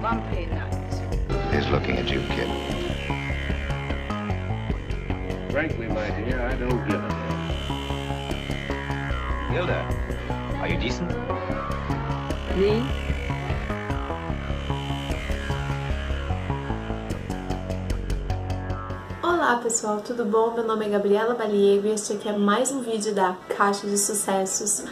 lumpy night. He's looking at you, kid. Frankly, my dear, I don't give a damn. Hilda, are you decent? Me? Olá pessoal, tudo bom? Meu nome é Gabriela Baliego e este aqui é mais um vídeo da Caixa de Sucessos.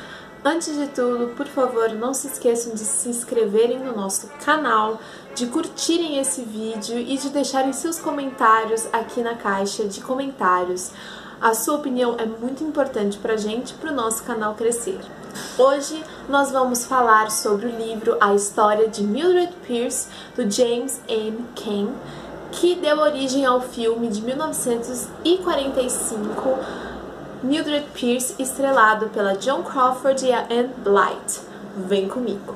Antes de tudo, por favor, não se esqueçam de se inscreverem no nosso canal, de curtirem esse vídeo e de deixarem seus comentários aqui na caixa de comentários. A sua opinião é muito importante pra gente, para o nosso canal crescer. Hoje nós vamos falar sobre o livro A História de Mildred Pierce, do James M. Cain, que deu origem ao filme de 1945, Mildred Pierce, estrelado pela Joan Crawford e a Anne Blyth. Vem comigo!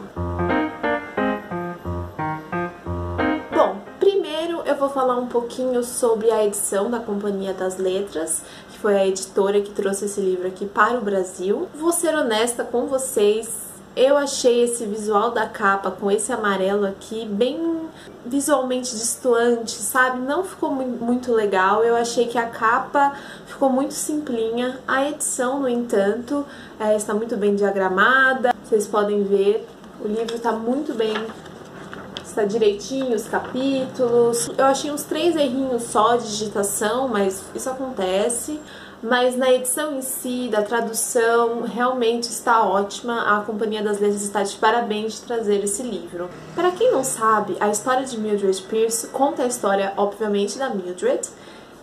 Bom, primeiro eu vou falar um pouquinho sobre a edição da Companhia das Letras, que foi a editora que trouxe esse livro aqui para o Brasil. Vou ser honesta com vocês, eu achei esse visual da capa com esse amarelo aqui bem visualmente destoante, sabe? Não ficou muito legal, eu achei que a capa ficou muito simplinha. A edição, no entanto, está muito bem diagramada, vocês podem ver, o livro está muito bem, está direitinho os capítulos. Eu achei uns 3 errinhos só de digitação, mas isso acontece. Mas na edição em si, da tradução, realmente está ótima. A Companhia das Letras está de parabéns de trazer esse livro. Para quem não sabe, a história de Mildred Pierce conta a história, obviamente, da Mildred,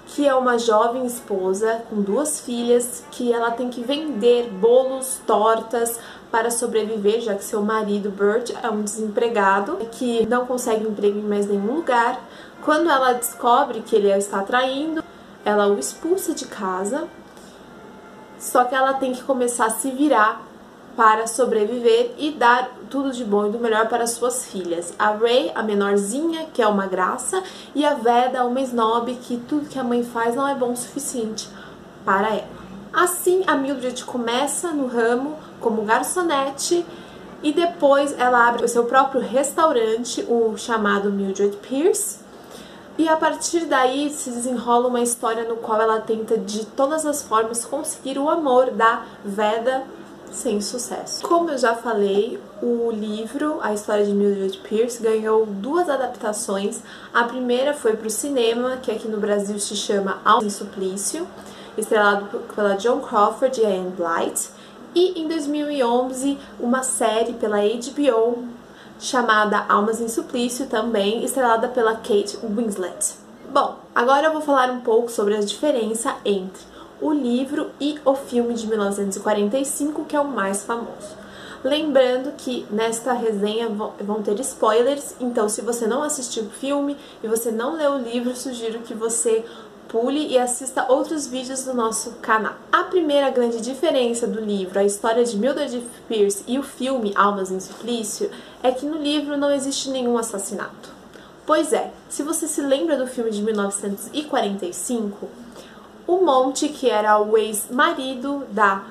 que é uma jovem esposa com 2 filhas, que ela tem que vender bolos, tortas para sobreviver, já que seu marido, Bert, é um desempregado, que não consegue emprego em mais nenhum lugar. Quando ela descobre que ele a está traindo, ela o expulsa de casa, só que ela tem que começar a se virar para sobreviver e dar tudo de bom e do melhor para suas filhas. A Ray, a menorzinha, que é uma graça, e a Veda, uma snob, que tudo que a mãe faz não é bom o suficiente para ela. Assim, a Mildred começa no ramo como garçonete e depois ela abre o seu próprio restaurante, o chamado Mildred Pierce. E a partir daí se desenrola uma história no qual ela tenta de todas as formas conseguir o amor da Veda sem sucesso. Como eu já falei, o livro A História de Mildred Pierce ganhou 2 adaptações. A primeira foi para o cinema, que aqui no Brasil se chama Almas em Suplício, estrelado pela Joan Crawford e a Anne Blyth. E em 2011, uma série pela HBO, chamada Almas em Suplício, também estrelada pela Kate Winslet. Bom, agora eu vou falar um pouco sobre a diferença entre o livro e o filme de 1945, que é o mais famoso. Lembrando que nesta resenha vão ter spoilers, então se você não assistiu o filme e você não leu o livro, sugiro que você pule e assista outros vídeos do nosso canal. A primeira grande diferença do livro, A História de Mildred Pierce, e o filme Almas em Suplício, é que no livro não existe nenhum assassinato. Pois é, se você se lembra do filme de 1945, o Monty, que era o ex-marido da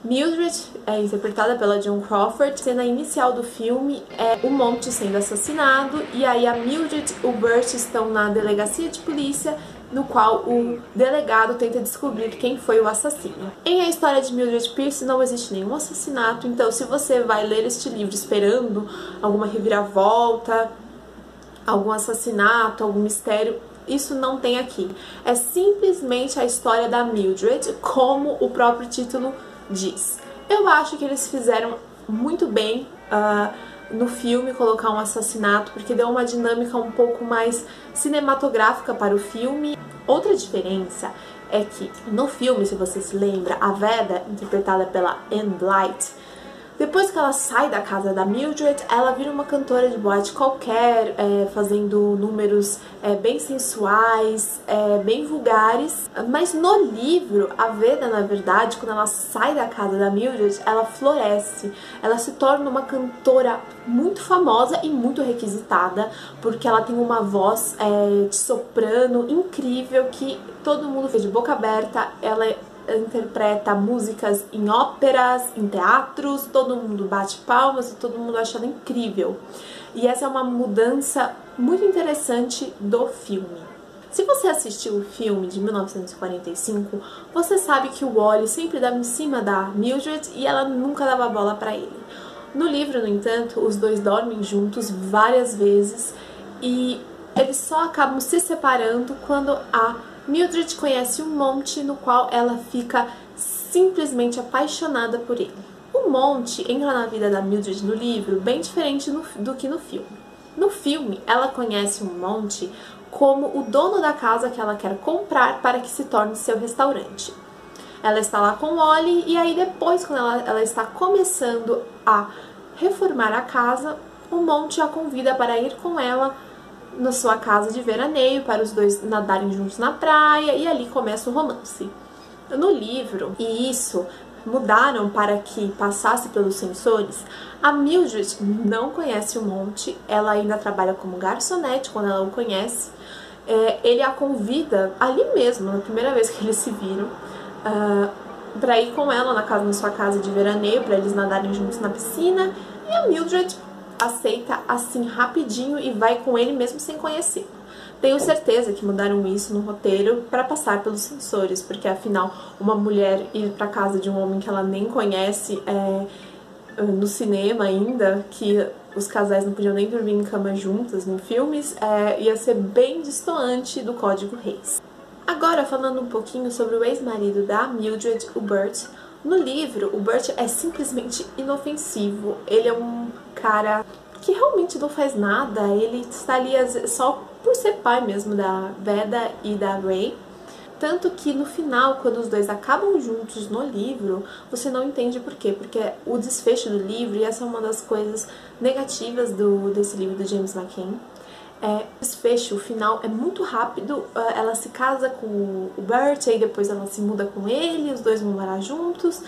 Mildred, interpretada pela Joan Crawford, a cena inicial do filme é o Monty sendo assassinado, e aí a Mildred e o Bert estão na delegacia de polícia, no qual o delegado tenta descobrir quem foi o assassino. Em A História de Mildred Pierce não existe nenhum assassinato, então se você vai ler este livro esperando alguma reviravolta, algum assassinato, algum mistério, isso não tem aqui. É simplesmente a história da Mildred, como o próprio título diz. Eu acho que eles fizeram muito bem no filme colocar um assassinato, porque deu uma dinâmica um pouco mais cinematográfica para o filme. Outra diferença é que no filme, se você se lembra, a Veda, interpretada pela Anne Blyth, depois que ela sai da casa da Mildred, ela vira uma cantora de boate qualquer, fazendo números bem sensuais, bem vulgares. Mas no livro, a Veda, na verdade, quando ela sai da casa da Mildred, ela floresce. Ela se torna uma cantora muito famosa e muito requisitada, porque ela tem uma voz de soprano incrível que todo mundo fica de boca aberta. Ela interpreta músicas em óperas, em teatros, todo mundo bate palmas e todo mundo acha ela incrível. E essa é uma mudança muito interessante do filme. Se você assistiu o filme de 1945, você sabe que o Wally sempre dava em cima da Mildred e ela nunca dava bola pra ele. No livro, no entanto, os dois dormem juntos várias vezes e eles só acabam se separando quando a Mildred conhece um Monty, no qual ela fica simplesmente apaixonada por ele. O Monty entra na vida da Mildred no livro bem diferente do que no filme. No filme, ela conhece um Monty como o dono da casa que ela quer comprar para que se torne seu restaurante. Ela está lá com o Wally e aí depois, quando ela está começando a reformar a casa, o Monty a convida para ir com ela na sua casa de veraneio, para os dois nadarem juntos na praia, e ali começa o romance. No livro, e isso mudaram para que passasse pelos censores, a Mildred não conhece o Monty, ela ainda trabalha como garçonete quando ela o conhece. Ele a convida ali mesmo, na primeira vez que eles se viram, para ir com ela na sua casa de veraneio, para eles nadarem juntos na piscina, e a Mildred aceita assim rapidinho e vai com ele mesmo sem conhecer. Tenho certeza que mudaram isso no roteiro para passar pelos censores, porque afinal uma mulher ir para casa de um homem que ela nem conhece no cinema ainda, que os casais não podiam nem dormir em cama juntas em filmes, ia ser bem destoante do Código Reis. Agora falando um pouquinho sobre o ex-marido da Mildred, o Bert. No livro, o Bert é simplesmente inofensivo, ele é um cara que realmente não faz nada, ele está ali só por ser pai mesmo da Veda e da Ray. Tanto que no final, quando os dois acabam juntos no livro, você não entende por quê, porque o desfecho do livro, e essa é uma das coisas negativas desse livro do James McCain, o desfecho, o final é muito rápido, ela se casa com o Bert, aí depois ela se muda com ele, os dois vão morar juntos,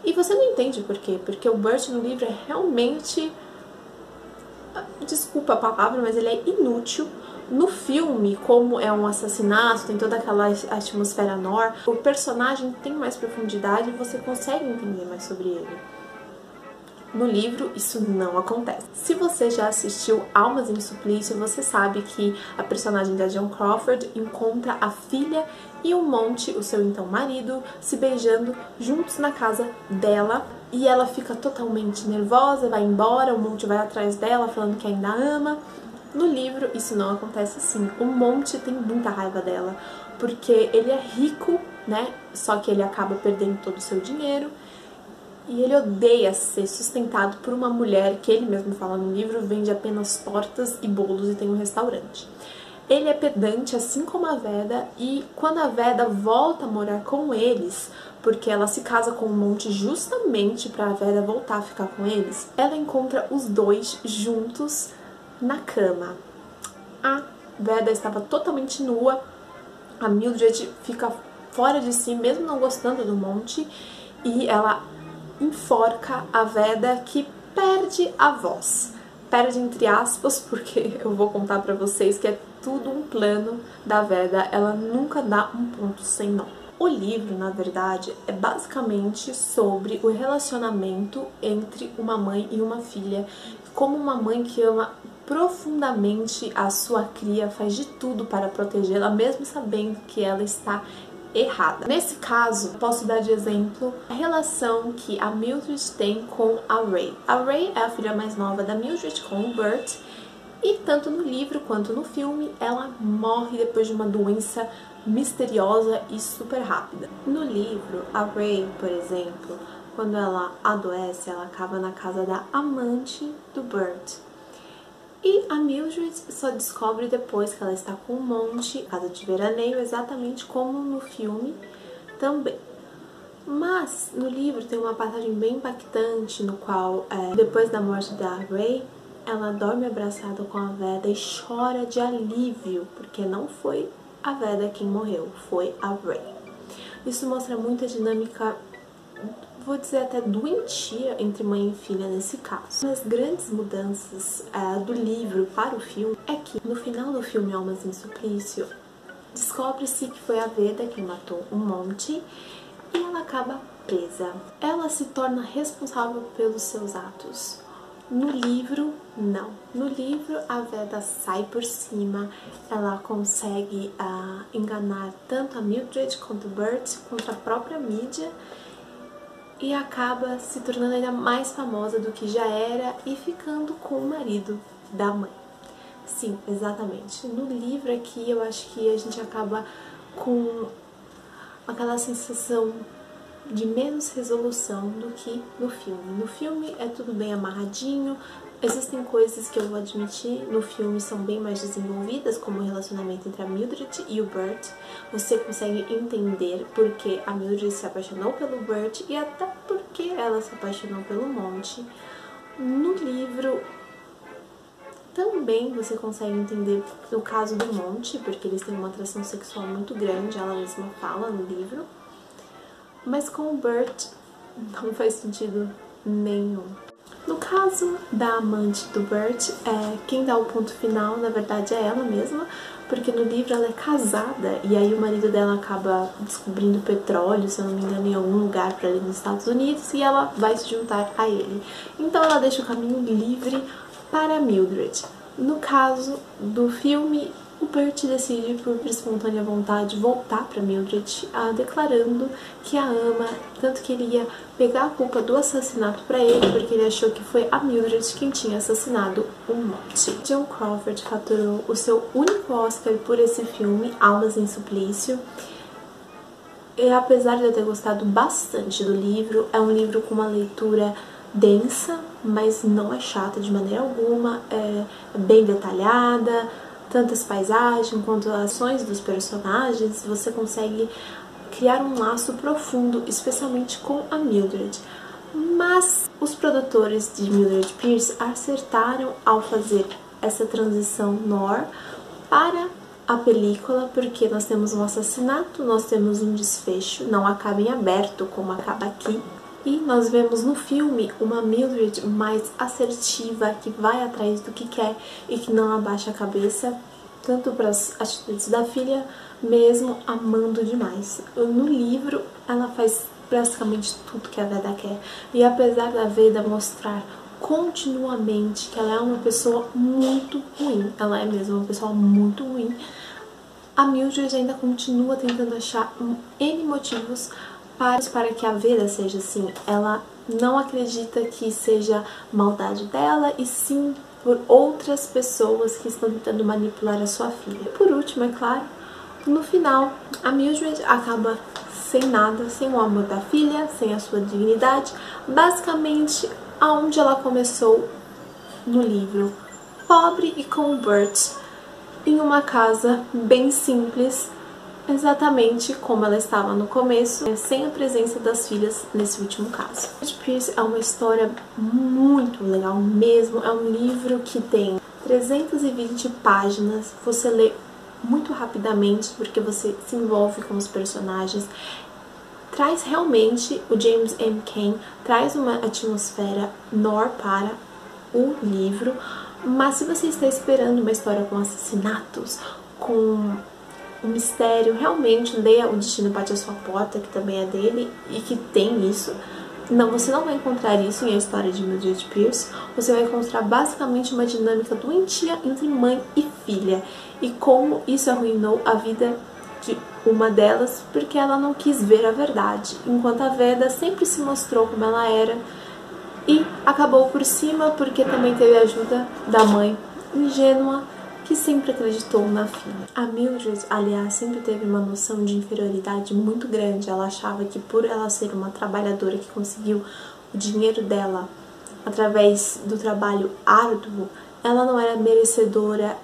e você não entende por quê, porque o Bert no livro é realmente, desculpa a palavra, mas ele é inútil. No filme, como é um assassinato, tem toda aquela atmosfera noir, o personagem tem mais profundidade e você consegue entender mais sobre ele. No livro, isso não acontece. Se você já assistiu Almas em Suplício, você sabe que a personagem da Joan Crawford encontra a filha e o Monty, o seu então marido, se beijando juntos na casa dela. E ela fica totalmente nervosa, vai embora, o Monty vai atrás dela falando que ainda ama. No livro, isso não acontece assim. O Monty tem muita raiva dela, porque ele é rico, né? Só que ele acaba perdendo todo o seu dinheiro. E ele odeia ser sustentado por uma mulher que ele mesmo fala no livro, vende apenas tortas e bolos e tem um restaurante. Ele é pedante, assim como a Veda, e quando a Veda volta a morar com eles, porque ela se casa com o Monty justamente para a Veda voltar a ficar com eles, ela encontra os dois juntos na cama. A Veda estava totalmente nua, a Mildred fica fora de si, mesmo não gostando do Monty, e ela enforca a Veda, que perde a voz. Perde entre aspas, porque eu vou contar pra vocês que é tudo um plano da Veda, ela nunca dá um ponto sem nó. O livro, na verdade, é basicamente sobre o relacionamento entre uma mãe e uma filha, como uma mãe que ama profundamente a sua cria, faz de tudo para protegê-la, mesmo sabendo que ela está errada. Nesse caso, posso dar de exemplo a relação que a Mildred tem com a Ray. A Ray é a filha mais nova da Mildred com o Bert, e tanto no livro quanto no filme ela morre depois de uma doença misteriosa e super rápida. No livro, a Ray, por exemplo, quando ela adoece, ela acaba na casa da amante do Bert. E a Mildred só descobre depois que ela está com o Monty, casa de veraneio, exatamente como no filme também. Mas no livro tem uma passagem bem impactante no qual, depois da morte da Ray, ela dorme abraçada com a Veda e chora de alívio, porque não foi a Veda quem morreu, foi a Ray. Isso mostra muita dinâmica, vou dizer até doentia, entre mãe e filha nesse caso. Uma das grandes mudanças do livro para o filme é que no final do filme Almas em Suplício, descobre-se que foi a Veda quem matou o Monty, e ela acaba presa. Ela se torna responsável pelos seus atos. No livro, não. No livro, a Veda sai por cima, ela consegue enganar tanto a Mildred quanto o Bert, contra a própria mídia, e acaba se tornando ainda mais famosa do que já era e ficando com o marido da mãe. Sim, exatamente. No livro aqui, eu acho que a gente acaba com aquela sensação de menos resolução do que no filme. No filme é tudo bem amarradinho, existem coisas que eu vou admitir, no filme são bem mais desenvolvidas, como o relacionamento entre a Mildred e o Bert. Você consegue entender porque a Mildred se apaixonou pelo Bert e até porque ela se apaixonou pelo Monty. No livro também você consegue entender no caso do Monty, porque eles têm uma atração sexual muito grande, ela mesma fala no livro. Mas com o Bert não faz sentido nenhum. No caso da amante do Bert, quem dá o ponto final, na verdade, é ela mesma, porque no livro ela é casada e aí o marido dela acaba descobrindo petróleo, se eu não me engano, em algum lugar para ali nos Estados Unidos, e ela vai se juntar a ele. Então ela deixa o caminho livre para Mildred. No caso do filme, o Bert decide, por espontânea vontade, voltar para Mildred, declarando que a ama, tanto que ele ia pegar a culpa do assassinato para ele, porque ele achou que foi a Mildred quem tinha assassinado o Monty. Joan Crawford faturou o seu único Oscar por esse filme, Almas em Suplício. E apesar de eu ter gostado bastante do livro, é um livro com uma leitura densa, mas não é chata de maneira alguma, é bem detalhada, tanto as paisagens quanto as ações dos personagens, você consegue criar um laço profundo, especialmente com a Mildred. Mas os produtores de Mildred Pierce acertaram ao fazer essa transição noir para a película, porque nós temos um assassinato, nós temos um desfecho, não acaba em aberto como acaba aqui. E nós vemos no filme uma Mildred mais assertiva, que vai atrás do que quer e que não abaixa a cabeça, tanto para as atitudes da filha, mesmo amando demais. No livro, ela faz praticamente tudo que a Veda quer. E apesar da Veda mostrar continuamente que ela é uma pessoa muito ruim, ela é mesmo uma pessoa muito ruim, a Mildred ainda continua tentando achar N motivos para que a Veda seja assim. Ela não acredita que seja maldade dela, e sim por outras pessoas que estão tentando manipular a sua filha. Por último, é claro, no final, a Mildred acaba sem nada, sem o amor da filha, sem a sua dignidade, basicamente aonde ela começou no livro, pobre e com o Bert, em uma casa bem simples, exatamente como ela estava no começo, sem a presença das filhas nesse último caso. Mildred Pierce é uma história muito legal mesmo, é um livro que tem 320 páginas, você lê muito rapidamente porque você se envolve com os personagens, traz realmente, o James M. Cain traz uma atmosfera noir para o livro, mas se você está esperando uma história com assassinatos, com um mistério, realmente leia O Destino Bate à Sua Porta, que também é dele e que tem isso. Não, você não vai encontrar isso em A História de Mildred Pierce. Você vai encontrar basicamente uma dinâmica doentia entre mãe e filha, e como isso arruinou a vida de uma delas porque ela não quis ver a verdade, enquanto a Veda sempre se mostrou como ela era e acabou por cima porque também teve a ajuda da mãe ingênua que sempre acreditou na filha. A Mildred, aliás, sempre teve uma noção de inferioridade muito grande. Ela achava que por ela ser uma trabalhadora que conseguiu o dinheiro dela através do trabalho árduo, ela não era merecedora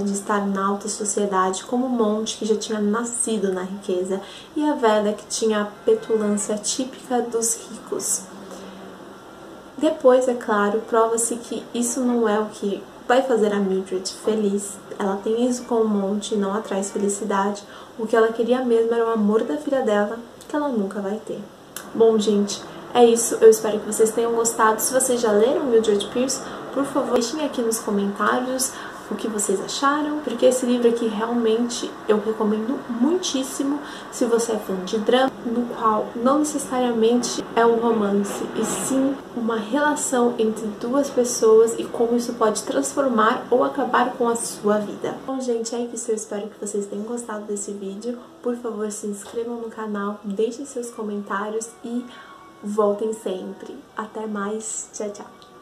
de estar na alta sociedade, como o Monty, que já tinha nascido na riqueza, e a Veda, que tinha a petulância típica dos ricos. Depois, é claro, prova-se que isso não é o que vai fazer a Mildred feliz. Ela tem isso com o Monty, não a traz felicidade. O que ela queria mesmo era o amor da filha dela, que ela nunca vai ter. Bom, gente, é isso. Eu espero que vocês tenham gostado. Se vocês já leram Mildred Pierce, por favor, deixem aqui nos comentários o que vocês acharam, porque esse livro aqui realmente eu recomendo muitíssimo se você é fã de drama, no qual não necessariamente é um romance, e sim uma relação entre duas pessoas e como isso pode transformar ou acabar com a sua vida. Bom, gente, é isso. Eu espero que vocês tenham gostado desse vídeo. Por favor, se inscrevam no canal, deixem seus comentários e voltem sempre. Até mais. Tchau, tchau.